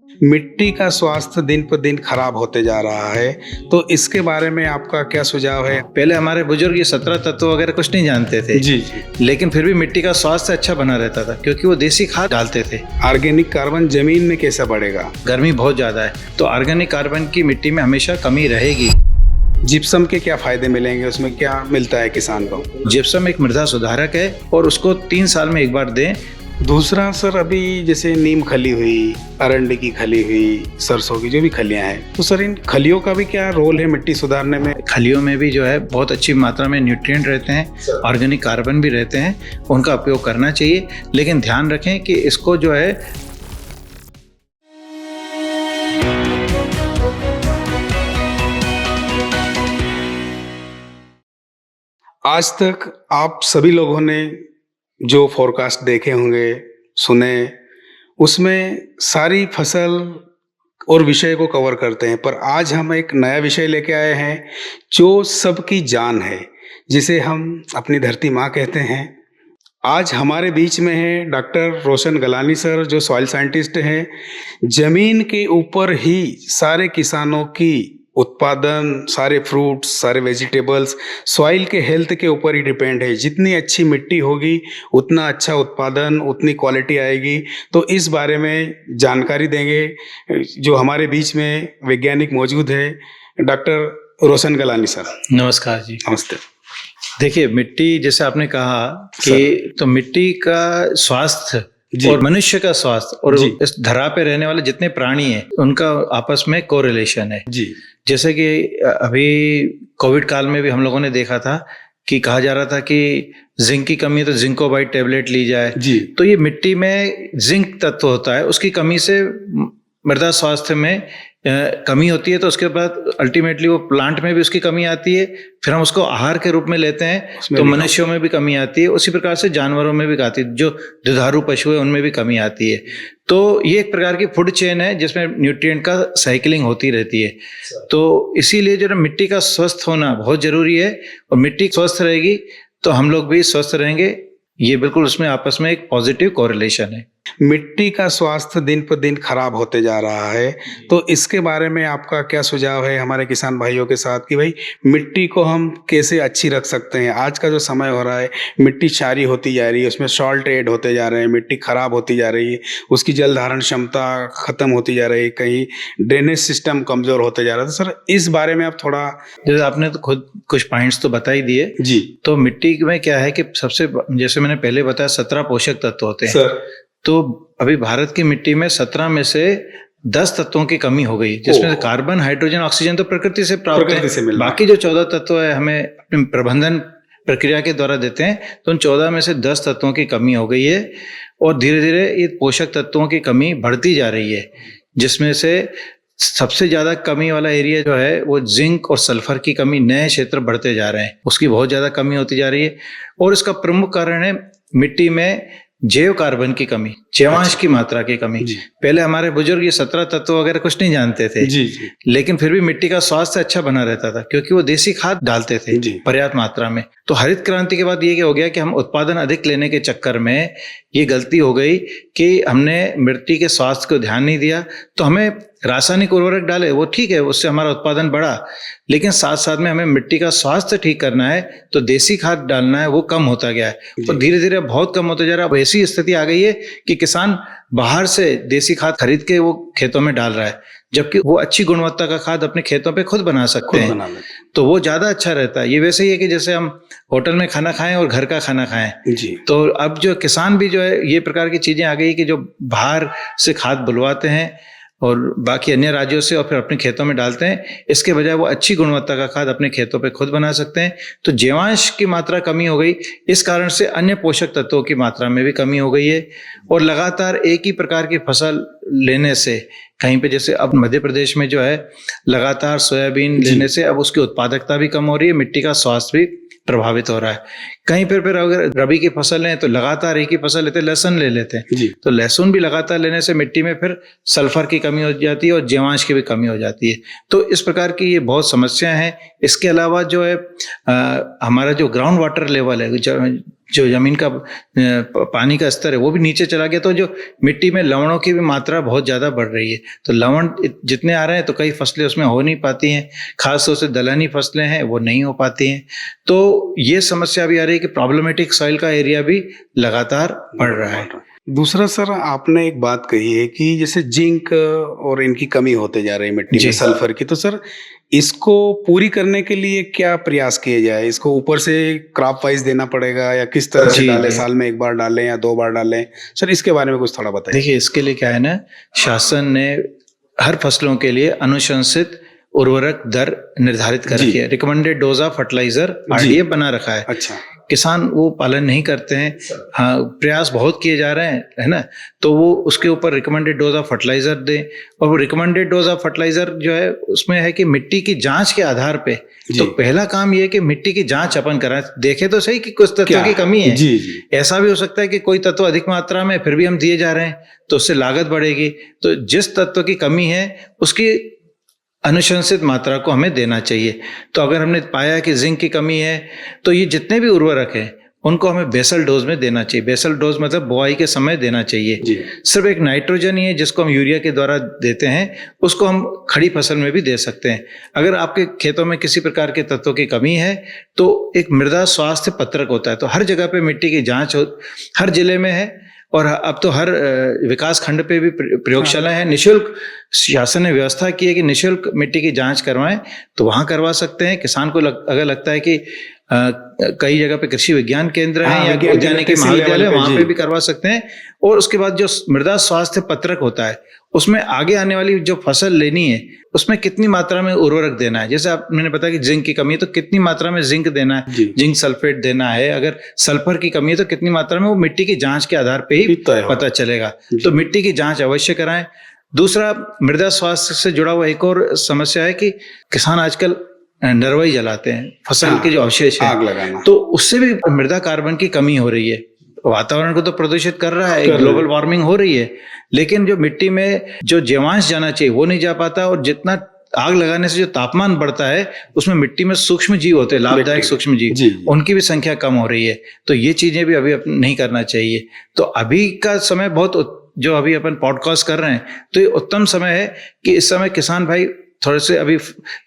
मिट्टी का स्वास्थ्य दिन पर दिन खराब होते जा रहा है, तो इसके बारे में आपका क्या सुझाव है? पहले हमारे बुजुर्ग ये 17 तत्व वगैरह कुछ नहीं जानते थे। जी जी। लेकिन फिर भी मिट्टी का स्वास्थ्य अच्छा बना रहता था क्योंकि वो देसी खाद डालते थे। ऑर्गेनिक कार्बन जमीन में कैसे बढ़ेगा? गर्मी बहुत ज्यादा है तो ऑर्गेनिक कार्बन की मिट्टी में हमेशा कमी रहेगी। जिप्सम के क्या फायदे मिलेंगे, उसमें क्या मिलता है किसान को? जिप्सम एक मृदा सुधारक है और उसको 3 साल में एक बार दें। दूसरा सर, अभी जैसे नीम खली हुई, अरंडी की खली हुई, सरसों की जो भी खलियां हैं, तो सर इन खलियों का भी क्या रोल है मिट्टी सुधारने में? खलियों में भी जो है बहुत अच्छी मात्रा में न्यूट्रिएंट रहते हैं, ऑर्गेनिक कार्बन भी रहते हैं, उनका उपयोग करना चाहिए। लेकिन ध्यान रखें कि इसको जो है आज तक आप सभी लोगों ने जो फोरकास्ट देखे होंगे, सुने, उसमें सारी फसल और विषय को कवर करते हैं, पर आज हम एक नया विषय लेके आए हैं जो सबकी जान है, जिसे हम अपनी धरती माँ कहते हैं। आज हमारे बीच में है डॉक्टर रोशन गलानी सर, जो सॉइल साइंटिस्ट हैं। जमीन के ऊपर ही सारे किसानों की उत्पादन, सारे फ्रूट्स, सारे वेजिटेबल्स सॉइल के हेल्थ के ऊपर ही डिपेंड है। जितनी अच्छी मिट्टी होगी उतना अच्छा उत्पादन, उतनी क्वालिटी आएगी। तो इस बारे में जानकारी देंगे जो हमारे बीच में वैज्ञानिक मौजूद है, डॉक्टर रोशन गलानी सर। नमस्कार जी। नमस्ते। देखिए, मिट्टी जैसे आपने कहा कि तो मिट्टी का स्वास्थ्य और मनुष्य का स्वास्थ्य और इस धरा पे रहने वाले जितने प्राणी हैं उनका आपस में कोरिलेशन है जी। जैसे कि अभी कोविड काल में भी हम लोगों ने देखा था कि कहा जा रहा था कि जिंक की कमी है तो जिंकोबाइट टेबलेट ली जाए जी। तो ये मिट्टी में जिंक तत्व होता है, उसकी कमी से मृदा स्वास्थ्य में कमी होती है, तो उसके बाद अल्टीमेटली वो प्लांट में भी उसकी कमी आती है। फिर हम उसको आहार के रूप में लेते हैं तो मनुष्यों में भी कमी आती है, उसी प्रकार से जानवरों में भी आती है, जो दुधारू पशु है उनमें भी कमी आती है। तो ये एक प्रकार की फूड चेन है जिसमें न्यूट्रिएंट का साइकिलिंग होती रहती है। तो इसीलिए जो मिट्टी का स्वस्थ होना बहुत जरूरी है, और मिट्टी स्वस्थ रहेगी तो हम लोग भी स्वस्थ रहेंगे। ये बिल्कुल उसमें आपस में एक पॉजिटिव कोरिलेशन है। मिट्टी का स्वास्थ्य दिन पर दिन खराब होते जा रहा है, तो इसके बारे में आपका क्या सुझाव है हमारे किसान भाइयों के साथ कि भाई मिट्टी को हम कैसे अच्छी रख सकते हैं? आज का जो समय हो रहा है, मिट्टी क्षारीय होती जा रही है, उसमें सॉल्ट ऐड होते जा रहे हैं, मिट्टी खराब होती जा रही है, उसकी जल धारण क्षमता खत्म होती जा रही है, कहीं ड्रेनेज सिस्टम कमजोर होते जा रहा है। तो सर इस बारे में आप थोड़ा, जैसे आपने तो खुद कुछ पॉइंट्स तो बता ही दिए जी। तो मिट्टी में क्या है कि सबसे, जैसे मैंने पहले बताया, 17 पोषक तत्व होते हैं सर। तो अभी भारत की मिट्टी में 17 में से 10 तत्वों की कमी हो गई, जिसमें कार्बन, हाइड्रोजन, ऑक्सीजन तो प्रकृति से प्राप्त है। बाकी जो 14 तत्व है हमें अपने प्रबंधन प्रक्रिया के द्वारा देते हैं, तो उन 14 में से 10 तत्वों की कमी हो गई है। और धीरे धीरे ये पोषक तत्वों की कमी बढ़ती जा रही है, जिसमें से सबसे ज्यादा कमी वाला एरिया जो है वो जिंक और सल्फर की कमी, नए क्षेत्र बढ़ते जा रहे हैं, उसकी बहुत ज्यादा कमी होती जा रही है। और इसका प्रमुख कारण है मिट्टी में जैव कार्बन की कमी, जैवांश की मात्रा की कमी। पहले हमारे बुजुर्ग ये 17 तत्व वगैरह कुछ नहीं जानते थे जी। लेकिन फिर भी मिट्टी का स्वास्थ्य अच्छा बना रहता था क्योंकि वो देसी खाद डालते थे पर्याप्त मात्रा में। तो हरित क्रांति के बाद ये हो गया कि हम उत्पादन अधिक लेने के चक्कर में ये गलती हो गई कि हमने मिट्टी के स्वास्थ्य को ध्यान नहीं दिया। तो हमें रासायनिक उर्वरक डाले, वो ठीक है, उससे हमारा उत्पादन बढ़ा, लेकिन साथ साथ में हमें मिट्टी का स्वास्थ्य ठीक करना है तो देसी खाद डालना है, वो कम होता गया है और धीरे धीरे बहुत कम होता जा रहा है। अब ऐसी स्थिति आ गई है कि किसान बाहर से देसी खाद खरीद के वो खेतों में डाल रहा है, जबकि वो अच्छी गुणवत्ता का खाद अपने खेतों पे खुद बना सकते हैं, तो वो ज्यादा अच्छा रहता है। ये वैसे ही है कि जैसे हम होटल में खाना खाएं और घर का खाना खाएं जी। तो अब जो किसान भी जो है, ये प्रकार की चीजें आ गई कि जो बाहर से खाद बुलवाते हैं और बाकी अन्य राज्यों से और फिर अपने खेतों में डालते हैं, इसके बजाय वो अच्छी गुणवत्ता का खाद अपने खेतों पे खुद बना सकते हैं। तो जैवांश की मात्रा कमी हो गई, इस कारण से अन्य पोषक तत्वों की मात्रा में भी कमी हो गई है। और लगातार एक ही प्रकार की फसल लेने से, कहीं पे जैसे अब मध्य प्रदेश में जो है लगातार सोयाबीन लेने से अब उसकी उत्पादकता भी कम हो रही है, मिट्टी का स्वास्थ्य भी प्रभावित हो रहा है। कहीं फिर अगर रबी की फसल लें तो लगातार एक ही फसल लेते, लहसुन ले लेते हैं जी। तो लहसुन भी लगातार लेने से मिट्टी में फिर सल्फर की कमी हो जाती है और जैवांश की भी कमी हो जाती है। तो इस प्रकार की ये बहुत समस्या है। इसके अलावा जो है हमारा जो ग्राउंड वाटर लेवल है, जो जमीन का पानी का स्तर है वो भी नीचे चला गया, तो जो मिट्टी में लवणों की भी मात्रा बहुत ज़्यादा बढ़ रही है। तो लवण जितने आ रहे हैं तो कई फसलें उसमें हो नहीं पाती हैं, खासतौर से दलहनी फसलें हैं वो नहीं हो पाती हैं। तो ये समस्या भी आ रही है कि प्रॉब्लमेटिक सॉइल का एरिया भी लगातार बढ़ रहा है। दूसरा सर, आपने एक बात कही है कि जैसे जिंक और इनकी कमी होते जा रही है मिट्टी में, सल्फर की, तो सर इसको पूरी करने के लिए क्या प्रयास किए जाए? इसको ऊपर से क्रॉप वाइज देना पड़ेगा या किस तरह से डालें? साल में एक बार डालें या 2 बार डालें? सर इसके बारे में कुछ थोड़ा बताइए। देखिए, इसके लिए क्या है ना, शासन ने हर फसलों के लिए अनुशंसित उर्वरक दर निर्धारित कर रखी है, recommended dose of fertiliser RDF बना रखा है। अच्छा, किसान वो पालन नहीं करते हैं। हाँ, प्रयास बहुत किए जा रहे हैं, है ना, तो वो उसके ऊपर रिकमेंडेड डोज ऑफ फर्टिलाइजर दें। और वो रिकमेंडेड डोज ऑफ फर्टिलाइजर जो है उसमें है कि मिट्टी की जांच के आधार पे, तो पहला काम ये है कि मिट्टी की जांच अपन कराएं, देखें तो सही कि कुछ तत्वों की कमी है। ऐसा भी हो सकता है कि कोई तत्व अधिक मात्रा में फिर भी हम दिए जा रहे हैं, तो उससे लागत बढ़ेगी। तो जिस तत्व की कमी है उसकी अनुशंसित मात्रा को हमें देना चाहिए। तो अगर हमने पाया कि जिंक की कमी है तो ये जितने भी उर्वरक हैं उनको हमें बेसल डोज में देना चाहिए। बेसल डोज मतलब बुआई के समय देना चाहिए। सिर्फ एक नाइट्रोजन ही है जिसको हम यूरिया के द्वारा देते हैं, उसको हम खड़ी फसल में भी दे सकते हैं। अगर आपके खेतों में किसी प्रकार के तत्वों की कमी है तो एक मृदा स्वास्थ्य पत्रक होता है, तो हर जगह पे मिट्टी की जांच हर जिले में है, और अब तो हर विकास खंड पे भी प्रयोगशाला है। निःशुल्क शासन ने व्यवस्था की है कि निःशुल्क मिट्टी की जांच करवाएं, तो वहां करवा सकते हैं। किसान को अगर लगता है कि कई जगह पे कृषि विज्ञान केंद्र है या उद्यानिकी महाविद्यालय, वहां पे भी करवा सकते हैं। और उसके बाद जो मृदा स्वास्थ्य पत्रक होता है उसमें आगे आने वाली जो फसल लेनी है उसमें कितनी मात्रा में उर्वरक देना है। जैसे मैंने बताया कि जिंक की कमी है तो कितनी मात्रा में जिंक देना है, जिंक सल्फेट देना है। अगर सल्फर की कमी है तो कितनी मात्रा में, वो मिट्टी की जांच के आधार पे ही पता चलेगा। तो मिट्टी की जांच अवश्य कराएं। दूसरा, मृदा स्वास्थ्य से जुड़ा हुआ एक और समस्या है कि किसान आजकल नरवाई जलाते हैं, फसल के जो अवशेष है, आग लगाना, तो उससे भी मृदा कार्बन की कमी हो रही है। वातावरण को तो प्रदूषित कर रहा है, ग्लोबल वार्मिंग हो रही है, लेकिन जो मिट्टी में जो जीवांश जाना चाहिए वो नहीं जा पाता। और जितना आग लगाने से जो तापमान बढ़ता है उसमें मिट्टी में सूक्ष्म जीव होते हैं, लाभदायक सूक्ष्म जीव, उनकी भी संख्या कम हो रही है। तो ये चीजें भी अभी नहीं करना चाहिए। तो अभी का समय बहुत, जो अभी अपन पॉडकास्ट कर रहे हैं, तो ये उत्तम समय है कि इस समय किसान भाई थोड़े से अभी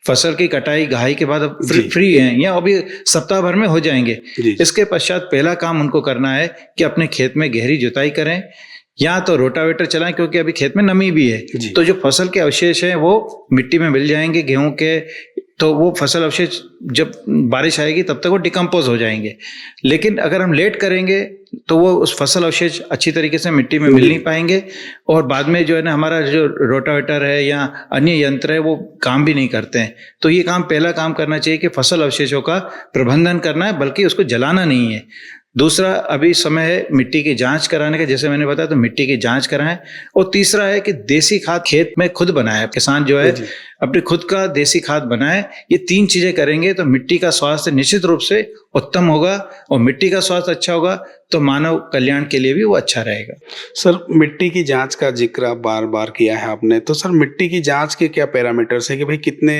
फसल की कटाई घाई के बाद अब फ्री हैं या अभी सप्ताह भर में हो जाएंगे। इसके पश्चात पहला काम उनको करना है कि अपने खेत में गहरी जुताई करें या तो रोटावेटर चलाएं, क्योंकि अभी खेत में नमी भी है, तो जो फसल के अवशेष हैं वो मिट्टी में मिल जाएंगे गेहूं के, तो वो फसल अवशेष जब बारिश आएगी तब तक वो डिकम्पोज हो जाएंगे। लेकिन अगर हम लेट करेंगे तो वो उस फसल अवशेष अच्छी तरीके से मिट्टी में मिल नहीं पाएंगे, और बाद में जो है ना हमारा जो रोटावेटर है या अन्य यंत्र है वो काम भी नहीं करते हैं। तो ये काम, पहला काम करना चाहिए कि फसल अवशेषों का प्रबंधन करना है, बल्कि उसको जलाना नहीं है। दूसरा, अभी समय है मिट्टी की जांच कराने का, जैसे मैंने बताया, तो मिट्टी की जांच कराएं। और तीसरा है कि देसी खाद खेत में खुद बनाए, किसान जो है अपने खुद का देसी खाद बनाए। ये 3 चीजें करेंगे तो मिट्टी का स्वास्थ्य निश्चित रूप से उत्तम होगा, और मिट्टी का स्वास्थ्य अच्छा होगा तो मानव कल्याण के लिए भी वो अच्छा रहेगा। सर, मिट्टी की जांच का जिक्र बार बार किया है आपने, तो सर मिट्टी की जांच के क्या पैरामीटर्स है कि भाई कितने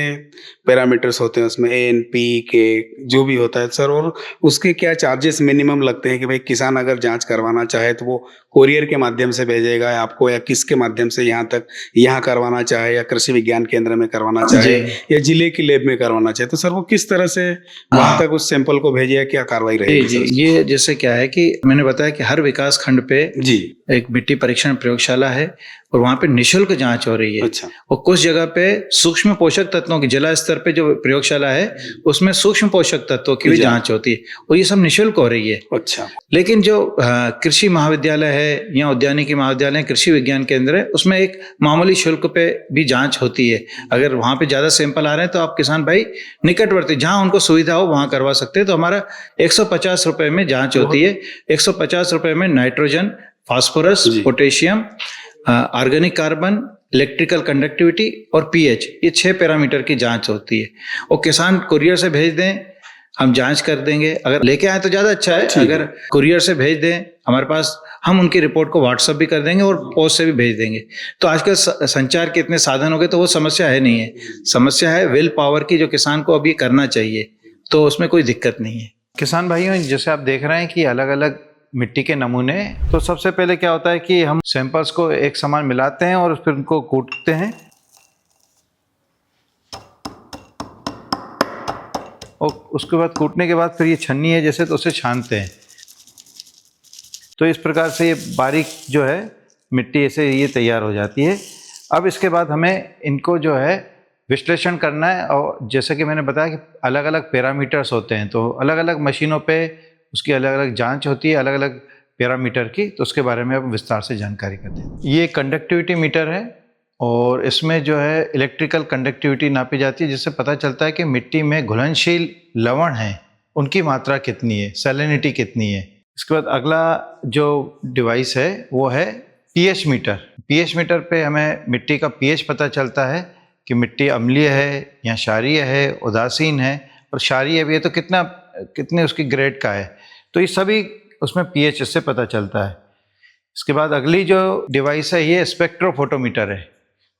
पैरामीटर्स होते हैं उसमें, NPK जो भी होता है सर, और उसके क्या चार्जेस मिनिमम लगते हैं कि भाई किसान अगर जांच करवाना चाहे तो वो कोरियर के माध्यम से भेजेगा आपको, या किसके माध्यम से यहाँ करवाना चाहे, या कृषि विज्ञान केंद्र में करवाना चाहे या जिले की लैब में करवाना चाहे, तो सर वो किस तरह से वहां तक उस सैंपल को भेजे, या क्या कार्रवाई रहेगी? ये जैसे क्या है कि मैंने बताया कि हर विकास खंड पे एक मिट्टी परीक्षण प्रयोगशाला है और वहां पे निःशुल्क जांच हो रही है। अच्छा। और कुछ जगह पे सूक्ष्म पोषक तत्वों की, जिला स्तर पे जो प्रयोगशाला है उसमें सूक्ष्म पोषक तत्वों की भी जांच होती है, और ये सब निःशुल्क हो रही है। अच्छा। लेकिन जो कृषि महाविद्यालय है या उद्यानिकी महाविद्यालय, कृषि विज्ञान केंद्र है, उसमें एक मामूली शुल्क पे भी जांच होती है। अगर वहां पे ज्यादा सैंपल आ रहे हैं तो आप किसान भाई निकटवर्ती जहां उनको सुविधा हो वहां करवा सकते हैं। तो हमारा 150 रुपए में जांच होती है। 150 रुपए में nitrogen, phosphorus, potassium, organic carbon, electrical conductivity और pH, ये 6 पैरामीटर की जांच होती है। और किसान कुरियर से भेज दें, हम जांच कर देंगे। अगर लेके आए तो ज्यादा अच्छा है, अगर कुरियर से भेज दें हमारे पास, हम उनकी रिपोर्ट को व्हाट्सएप भी कर देंगे और पोस्ट से भी भेज देंगे। तो आजकल संचार के इतने साधन हो गए तो वो समस्या है नहीं है। समस्या है विल पावर की, जो किसान को अभी करना चाहिए, तो उसमें कोई दिक्कत नहीं है। किसान भाइयों, जैसे आप देख रहे हैं कि अलग अलग मिट्टी के नमूने, तो सबसे पहले क्या होता है कि हम सैंपल्स को एक समान मिलाते हैं और फिर उनको कूटते हैं और उसके बाद कूटने के बाद फिर ये छन्नी है जैसे, तो उसे छानते हैं। तो इस प्रकार से ये बारीक जो है मिट्टी ऐसे ये तैयार हो जाती है। अब इसके बाद हमें इनको जो है विश्लेषण करना है, और जैसे कि मैंने बताया कि अलग अलग पैरामीटर्स होते हैं, तो अलग अलग मशीनों पे उसकी अलग अलग जांच होती है, अलग अलग पैरामीटर की, तो उसके बारे में अब विस्तार से जानकारी करते हैं। ये कंडक्टिविटी मीटर है और इसमें जो है इलेक्ट्रिकल कंडक्टिविटी नापी जाती है, जिससे पता चलता है कि मिट्टी में घुलनशील लवण है उनकी मात्रा कितनी है, सैलिनिटी कितनी है। इसके बाद अगला जो डिवाइस है वो है पीएच मीटर। पीएच मीटर पे हमें मिट्टी का पीएच पता चलता है कि मिट्टी अम्लीय है या क्षारीय है, उदासीन है, और क्षारीय भी है तो कितने उसकी ग्रेड का है, तो ये सभी उसमें पीएच इससे पता चलता है। इसके बाद अगली जो डिवाइस है ये स्पेक्ट्रोफोटोमीटर है।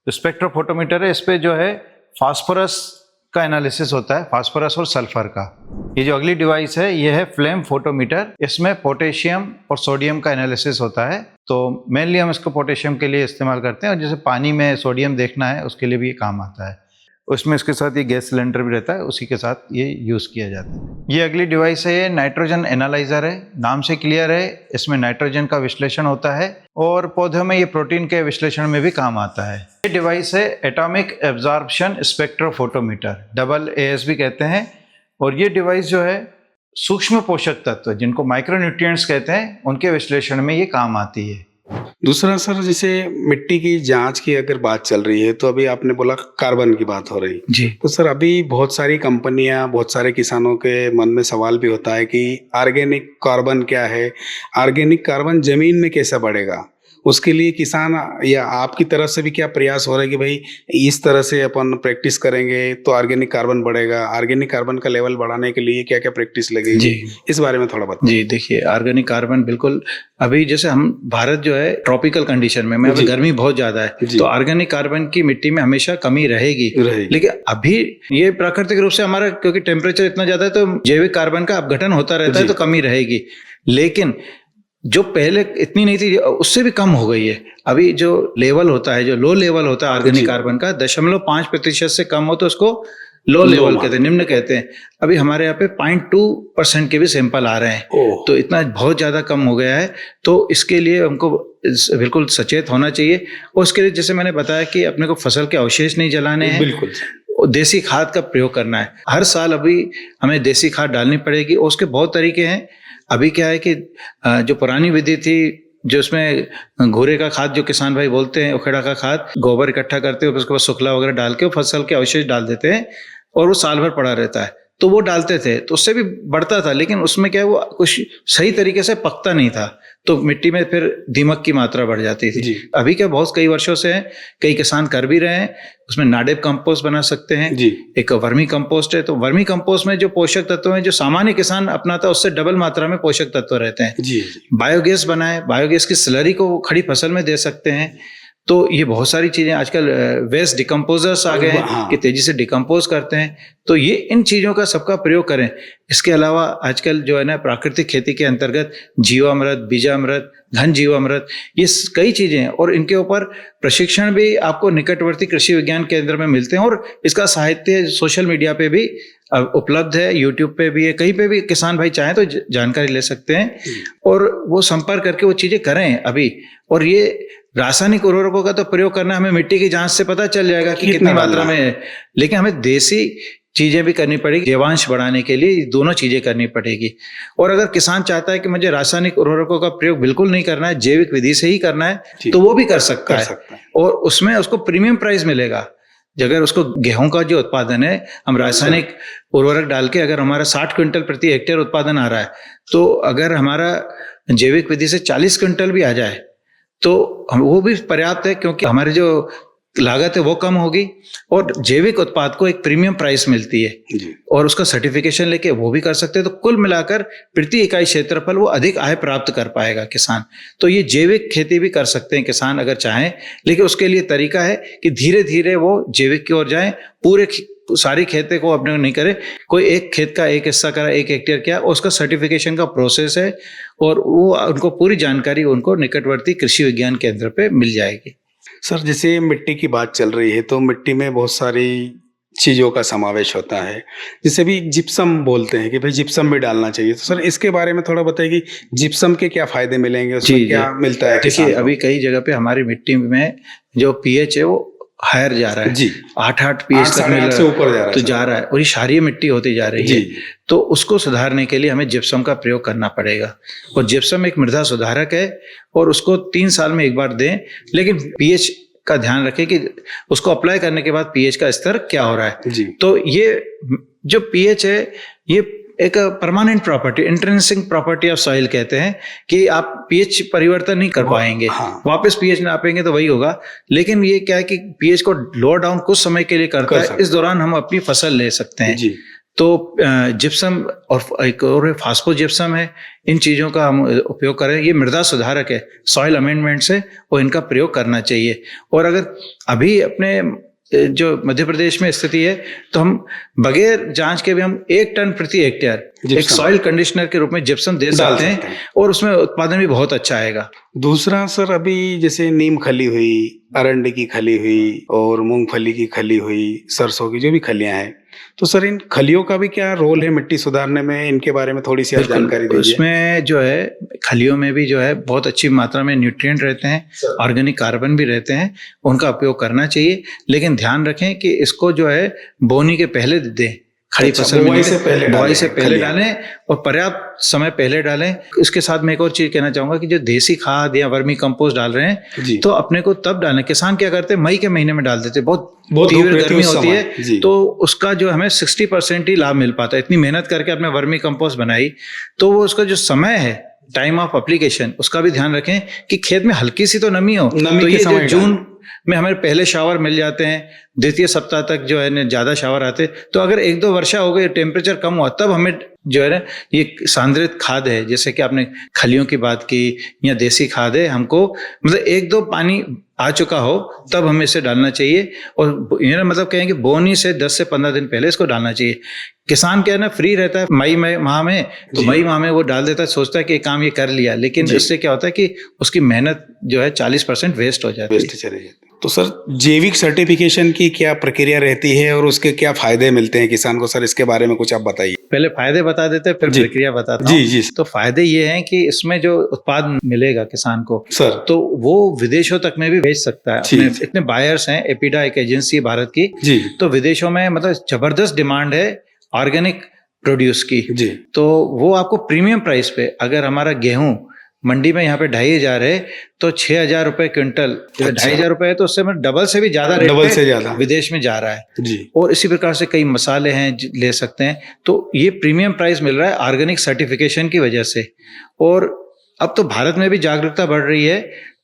तो स्पेक्ट्रोफोटोमीटर है, इस पे जो है फास्फोरस का एनालिसिस होता है, फास्फोरस और सल्फर का। ये जो अगली डिवाइस है ये है फ्लेम फोटोमीटर, इसमें पोटेशियम और सोडियम का एनालिसिस होता है। तो मेनली हम इसको पोटेशियम के लिए इस्तेमाल करते हैं, और जैसे पानी में सोडियम देखना है उसके लिए भी ये काम आता है। उसमें इसके साथ ये गैस सिलेंडर भी रहता है, उसी के साथ ये यूज़ किया जाता है। ये अगली डिवाइस है, ये नाइट्रोजन एनालाइजर है, नाम से क्लियर है, इसमें नाइट्रोजन का विश्लेषण होता है और पौधों में ये प्रोटीन के विश्लेषण में भी काम आता है। ये डिवाइस है एटॉमिक एब्जॉर्प्शन स्पेक्ट्रोफोटोमीटर, AAS भी कहते हैं। और ये डिवाइस जो है सूक्ष्म पोषक तत्व, जिनको माइक्रोन्यूट्रिएंट्स कहते हैं, उनके विश्लेषण में ये काम आती है। दूसरा सर, जैसे मिट्टी की जांच की अगर बात चल रही है, तो अभी आपने बोला कार्बन की बात हो रही जी। तो सर अभी बहुत सारी कंपनियां, बहुत सारे किसानों के मन में सवाल भी होता है कि ऑर्गेनिक कार्बन क्या है, ऑर्गेनिक कार्बन जमीन में कैसे बढ़ेगा। उसके लिए किसान या आपकी तरफ से भी क्या प्रयास हो रहा है कि भाई इस तरह से अपन प्रैक्टिस करेंगे तो ऑर्गेनिक कार्बन बढ़ेगा, ऑर्गेनिक कार्बन का लेवल बढ़ाने के लिए क्या क्या प्रैक्टिस लगेगी जी, इस बारे में थोड़ा बताइए। जी देखिए, ऑर्गेनिक कार्बन बिल्कुल, अभी जैसे हम भारत जो है ट्रॉपिकल कंडीशन में अभी गर्मी बहुत ज्यादा है, तो ऑर्गेनिक कार्बन की मिट्टी में हमेशा कमी रहेगी। लेकिन अभी ये प्राकृतिक रूप से हमारा, क्योंकि टेम्परेचर इतना ज्यादा है, तो जैविक कार्बन का अपघटन होता रहता है, तो कमी रहेगी। लेकिन जो पहले इतनी नहीं थी उससे भी कम हो गई है। अभी जो लेवल होता है, जो लो लेवल होता है ऑर्गेनिक कार्बन का, 0.5% से कम हो तो उसको लो लेवल कहते हैं, निम्न कहते हैं। अभी हमारे यहाँ पे 0.2% के भी सैंपल आ रहे हैं, तो इतना बहुत ज्यादा कम हो गया है। तो इसके लिए हमको बिल्कुल सचेत होना चाहिए। और उसके लिए जैसे मैंने बताया कि अपने को फसल के अवशेष नहीं जलाने हैं, बिल्कुल देसी खाद का प्रयोग करना है। हर साल अभी हमें देसी खाद डालनी पड़ेगी, और उसके बहुत तरीके हैं। अभी क्या है कि जो पुरानी विधि थी, जो उसमें घोरे का खाद जो किसान भाई बोलते हैं, उखेड़ा का खाद, गोबर इकट्ठा करते हैं, उसके बाद सुखला वगैरह डाल के फसल के अवशेष डाल देते हैं और वो साल भर पड़ा रहता है, तो वो डालते थे, तो उससे भी बढ़ता था। लेकिन उसमें क्या है, वो कुछ सही तरीके से पकता नहीं था, तो मिट्टी में फिर दीमक की मात्रा बढ़ जाती थी। अभी क्या बहुत कई वर्षों से है, कई किसान कर भी रहे हैं, उसमें नाडेप कंपोस्ट बना सकते हैं। एक वर्मी कंपोस्ट है, तो वर्मी कंपोस्ट में जो पोषक तत्व हैं जो सामान्य किसान अपनाता है उससे डबल मात्रा में पोषक तत्व रहते हैं। बायोगैस बनाए, बायोगैस की स्लरी को खड़ी फसल में दे सकते हैं। तो ये बहुत सारी चीजें, आजकल वेस्ट डिकम्पोजर्स आ गए हैं कि तेजी से डिकम्पोज करते हैं, तो ये इन चीजों का सबका प्रयोग करें। इसके अलावा आजकल जो है ना, प्राकृतिक खेती के अंतर्गत जीवामृत, बीजामृत, घन जीवामृत, ये कई चीजें हैं, और इनके ऊपर प्रशिक्षण भी आपको निकटवर्ती कृषि विज्ञान केंद्र में मिलते हैं, और इसका साहित्य सोशल मीडिया पे भी उपलब्ध है, यूट्यूब पे भी है, कहीं पे भी किसान भाई चाहें तो जानकारी ले सकते हैं और वो संपर्क करके वो चीजें करें अभी। और ये रासायनिक उर्वरकों का तो प्रयोग करना, हमें मिट्टी की जांच से पता चल जाएगा कि कितनी मात्रा में है, लेकिन हमें देसी चीजें भी करनी पड़ेगी। जैवांश बढ़ाने के लिए दोनों चीजें करनी पड़ेगी। और अगर किसान चाहता है कि मुझे रासायनिक उर्वरकों का प्रयोग बिल्कुल नहीं करना है, जैविक विधि से ही करना है, तो वो भी कर सकता है, और उसमें उसको प्रीमियम प्राइस मिलेगा। अगर उसको गेहूं का जो उत्पादन है, हम रासायनिक उर्वरक डाल के अगर हमारा 60 क्विंटल प्रति हेक्टेयर उत्पादन आ रहा है, तो अगर हमारा जैविक विधि से 40 क्विंटल भी आ जाए तो वो भी पर्याप्त है, क्योंकि हमारी जो लागत है वो कम होगी और जैविक उत्पाद को एक प्रीमियम प्राइस मिलती है, और उसका सर्टिफिकेशन लेके वो भी कर सकते हैं। तो कुल मिलाकर प्रति इकाई क्षेत्रफल वो अधिक आय प्राप्त कर पाएगा किसान। तो ये जैविक खेती भी कर सकते हैं किसान अगर चाहें, लेकिन उसके लिए तरीका है कि धीरे धीरे वो जैविक की ओर जाएं, पूरे सारी खेते को अपने नहीं करे, कोई एक खेत का एक हिस्सा करा, 1 हेक्टेयर किया, उसका सर्टिफिकेशन का प्रोसेस है और वो उनको पूरी जानकारी उनको निकटवर्ती कृषि विज्ञान केंद्र पे मिल जाएगी। सर जैसे मिट्टी की बात चल रही है तो मिट्टी में बहुत सारी चीज़ों का समावेश होता है, जैसे भी जिप्सम बोलते हैं कि भाई जिप्सम भी डालना चाहिए, तो सर इसके बारे में थोड़ा बताइए कि जिप्सम के क्या फायदे मिलेंगे, उसमें क्या मिलता है? देखिए अभी कई जगह पे हमारी मिट्टी में जो पीएच है वो हायर जा रहा है जी, 8 पीएच तक मिल रहा है, से ऊपर जा रहा है, तो जा रहा है और ये क्षारीय मिट्टी होती जा रही है। तो उसको सुधारने के लिए हमें जिप्सम का प्रयोग करना पड़ेगा और जिप्सम एक मृदा सुधारक है और उसको 3 साल में एक बार दें, लेकिन पीएच का ध्यान रखें कि उसको अप्लाई करने के बाद पीएच का स्तर क्या हो रहा है जी। तो ये जो पीएच है ये एक permanent property, intrinsic property of soil कहते हैं कि आप पीएच परिवर्तन नहीं कर पाएंगे, वापस पीएच नापेंगे तो वही होगा, लेकिन ये क्या है कि पीएच को लोअर डाउन कुछ समय के लिए करता है, इस दौरान हम अपनी फसल ले सकते हैं जी। तो जिप्सम और एक और फास्फो जिप्सम है, इन चीज़ों का हम उपयोग करें, ये मृदा सुधारक है, सॉइल अमेंडमेंट से और इनका प्रयोग करना चाहिए। और अगर अभी अपने जो मध्य प्रदेश में स्थिति है तो हम बगैर जांच के भी हम 1 टन प्रति हेक्टेयर एक सॉइल कंडीशनर के रूप में जिप्सम दे सकते हैं और उसमें उत्पादन भी बहुत अच्छा आएगा। दूसरा सर, अभी जैसे नीम खली हुई, अरंडी की खली हुई और मूंगफली की खली हुई, सरसों की जो भी खलियां हैं, तो सर इन खलियों का भी क्या रोल है मिट्टी सुधारने में, इनके बारे में थोड़ी सी आप जानकारी दीजिए। उसमें जो है खलियों में भी जो है बहुत अच्छी मात्रा में न्यूट्रिएंट रहते हैं, ऑर्गेनिक कार्बन भी रहते हैं, उनका उपयोग करना चाहिए, लेकिन ध्यान रखें कि इसको जो है बोनी के पहले दें, खड़ी फसल में बुआई से पहले डालें और पर्याप्त समय पहले डालें। इसके साथ मैं एक और चीज कहना चाहूंगा कि जो देसी खाद या वर्मी कंपोस्ट डाल रहे हैं तो अपने को तब डालें। किसान क्या करते हैं, मई के महीने में डाल देते हैं, बहुत तीव्र गर्मी होती है तो उसका जो हमें 60% ही लाभ मिल पाता है। इतनी मेहनत करके आपने वर्मी कंपोस्ट बनाई तो वो उसका जो समय है, टाइम ऑफ एप्लीकेशन, उसका भी ध्यान रखें कि खेत में हल्की सी तो नमी हो। तो ये जो जून में हमें पहले शावर मिल जाते हैं, द्वितीय सप्ताह तक जो है ज्यादा शावर आते, तो अगर 1-2 वर्षा हो गई, टेम्परेचर कम हुआ, तब हमें जो है ना ये सांद्रित खाद है, जैसे कि आपने खलियों की बात की या देसी खाद है, हमको मतलब 1-2 पानी आ चुका हो तब हमें इसे डालना चाहिए। और ये मतलब कहेंगे बोनी से 10 से 15 दिन पहले इसको डालना चाहिए। किसान क्या है ना, फ्री रहता है मई माह में, तो मई माह में वो डाल देता है, सोचता है कि काम ये कर लिया, लेकिन इससे क्या होता है कि उसकी मेहनत जो है 40% वेस्ट हो जाती है। तो सर जैविक सर्टिफिकेशन की क्या प्रक्रिया रहती है और उसके क्या फायदे मिलते हैं किसान को, सर इसके बारे में कुछ आप बताइए। पहले फायदे बता देते हैं, फिर प्रक्रिया बताता हूँ। जी। तो फायदे ये हैं कि इसमें जो उत्पाद मिलेगा किसान को सर, तो वो विदेशों तक में भी भेज सकता है। अपने इतने बायर्स हैं, एपिडा एक एजेंसी है भारत की जी, तो विदेशों में मतलब जबरदस्त डिमांड है ऑर्गेनिक प्रोड्यूस की जी। तो वो आपको प्रीमियम प्राइस पे, अगर हमारा गेहूं मंडी में यहाँ पे 2,500 है तो 6,000 रुपए क्विंटल, 2,500 रुपए है तो उससे डबल से भी ज्यादा रेट, डबल से ज्यादा विदेश में जा रहा है जी। और इसी प्रकार से कई मसाले हैं ले सकते हैं, तो ये प्रीमियम प्राइस मिल रहा है ऑर्गेनिक सर्टिफिकेशन की वजह से। और अब तो भारत में भी जागरूकता बढ़ रही है,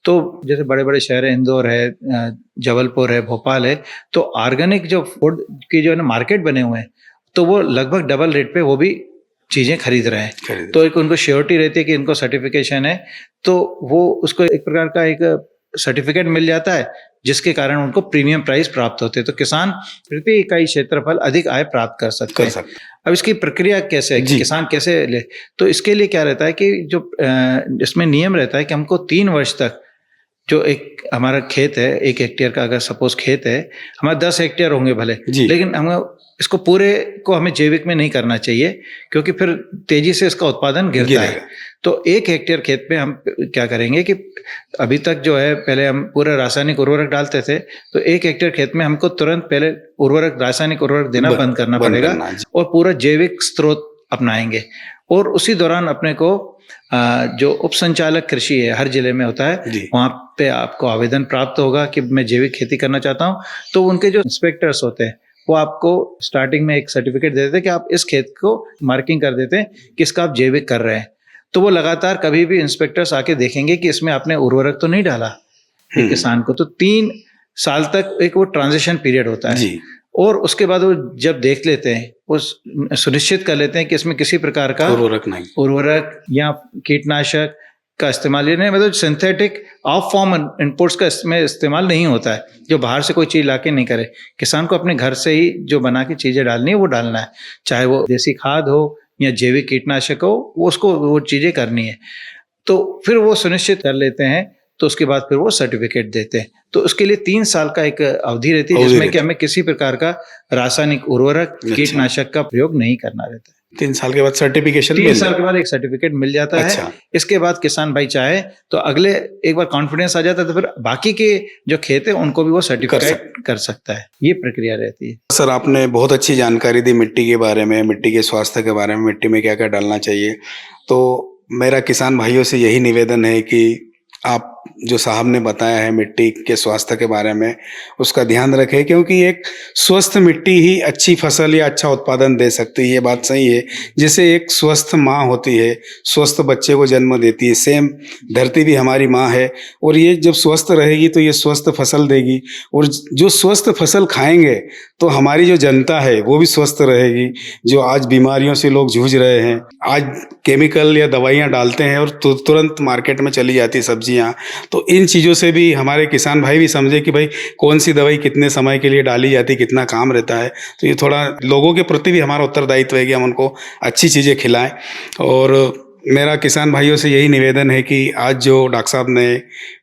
तो जैसे बड़े बड़े शहर है, इंदौर है, जबलपुर है, भोपाल है, तो ऑर्गेनिक जो फूड की जो है ना मार्केट बने हुए हैं, तो वो लगभग डबल रेट पे वो भी चीजें खरीद रहे हैं। तो एक उनको श्योरिटी रहती है कि इनको सर्टिफिकेशन है, तो वो उसको एक प्रकार का एक सर्टिफिकेट मिल जाता है, जिसके कारण उनको प्रीमियम प्राइस प्राप्त होते हैं। तो किसान प्रति इकाई क्षेत्रफल अधिक आय प्राप्त कर सकते हैं। अब इसकी प्रक्रिया कैसे है, किसान कैसे ले, तो इसके लिए क्या रहता है कि जो इसमें नियम रहता है कि हमको 3 वर्ष तक जो एक हमारा खेत है, 1 हेक्टेयर का अगर सपोज खेत है, हमारा 10 हेक्टेयर होंगे भले, लेकिन हम इसको पूरे को हमें जैविक में नहीं करना चाहिए, क्योंकि फिर तेजी से इसका उत्पादन गिरता है। तो 1 हेक्टेयर खेत में हम क्या करेंगे कि अभी तक जो है पहले हम पूरा रासायनिक उर्वरक डालते थे, तो 1 हेक्टेयर खेत में हमको तुरंत पहले रासायनिक उर्वरक देना बंद करना पड़ेगा और पूरा जैविक स्रोत अपनाएंगे। और उसी दौरान अपने को जो उप संचालक कृषि है हर जिले में होता है, वहां पे आपको आवेदन प्राप्त होगा कि मैं जैविक खेती करना चाहता हूं, तो उनके जो इंस्पेक्टर्स होते हैं वो आपको स्टार्टिंग में एक सर्टिफिकेट दे देते हैं कि आप इस खेत को मार्किंग कर देते हैं कि इसका आप जैविक कर रहे हैं। तो वो लगातार कभी भी इंस्पेक्टर्स आके देखेंगे कि इसमें आपने उर्वरक तो नहीं डाला किसान को। तो 3 साल तक एक वो ट्रांजिशन पीरियड होता है और उसके बाद वो जब देख लेते हैं, वो सुनिश्चित कर लेते हैं कि इसमें किसी प्रकार का उर्वरक या कीटनाशक का इस्तेमाल, यानी मतलब सिंथेटिक ऑफ फॉर्म इनपुट्स का इसमें इस्तेमाल नहीं होता है, जो बाहर से कोई चीज़ लाके नहीं करे। किसान को अपने घर से ही जो बना के चीज़ें डालनी है वो डालना है, चाहे वो देसी खाद हो या जैविक कीटनाशक हो, वो उसको वो चीज़ें करनी है। तो फिर वो सुनिश्चित कर लेते हैं, तो उसके बाद फिर वो सर्टिफिकेट देते हैं। तो उसके लिए 3 साल का एक अवधि रहती है, जिसमें कि हमें किसी प्रकार का रासायनिक उर्वरक, कीटनाशक का प्रयोग नहीं करना रहता है। 3 साल के बाद सर्टिफिकेशन 3 साल के बाद एक सर्टिफिकेट मिल जाता अच्छा। है। इसके बाद किसान भाई चाहे तो अगले एक बार कॉन्फिडेंस आ जाता है, तो फिर बाकी के जो खेत है उनको भी वो सर्टिफिकेट कर सकता है। ये प्रक्रिया रहती है। सर, आपने बहुत अच्छी जानकारी दी मिट्टी के बारे में, मिट्टी के स्वास्थ्य के बारे में, मिट्टी में क्या क्या डालना चाहिए। तो मेरा किसान भाइयों से यही निवेदन है कि आप जो साहब ने बताया है मिट्टी के स्वास्थ्य के बारे में, उसका ध्यान रखें, क्योंकि एक स्वस्थ मिट्टी ही अच्छी फसल या अच्छा उत्पादन दे सकती है। ये बात सही है। जैसे एक स्वस्थ माँ होती है, स्वस्थ बच्चे को जन्म देती है, सेम धरती भी हमारी माँ है, और ये जब स्वस्थ रहेगी तो ये स्वस्थ फसल देगी, और जो स्वस्थ फसल खाएंगे तो हमारी जो जनता है वो भी स्वस्थ रहेगी। जो आज बीमारियों से लोग जूझ रहे हैं, आज केमिकल या दवाइयाँ डालते हैं और तुरंत मार्केट में चली जाती सब्जियाँ, तो इन चीज़ों से भी हमारे किसान भाई भी समझे कि भाई कौन सी दवाई कितने समय के लिए डाली जाती, कितना काम रहता है। तो ये थोड़ा लोगों के प्रति भी हमारा उत्तरदायित्व है कि हम उनको अच्छी चीज़ें खिलाएं। और मेरा किसान भाइयों से यही निवेदन है कि आज जो डॉक्टर साहब ने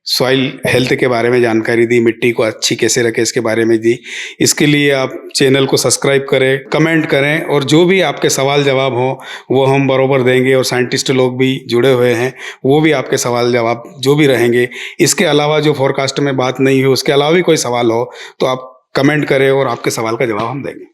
सॉइल हेल्थ के बारे में जानकारी दी, मिट्टी को अच्छी कैसे रखें इसके बारे में दी, इसके लिए आप चैनल को सब्सक्राइब करें, कमेंट करें, और जो भी आपके सवाल जवाब हो वो हम बरोबर देंगे। और साइंटिस्ट लोग भी जुड़े हुए हैं, वो भी आपके सवाल जवाब जो भी रहेंगे। इसके अलावा जो फोरकास्ट में बात नहीं हुई, उसके अलावा भी कोई सवाल हो तो आप कमेंट करें और आपके सवाल का जवाब हम देंगे।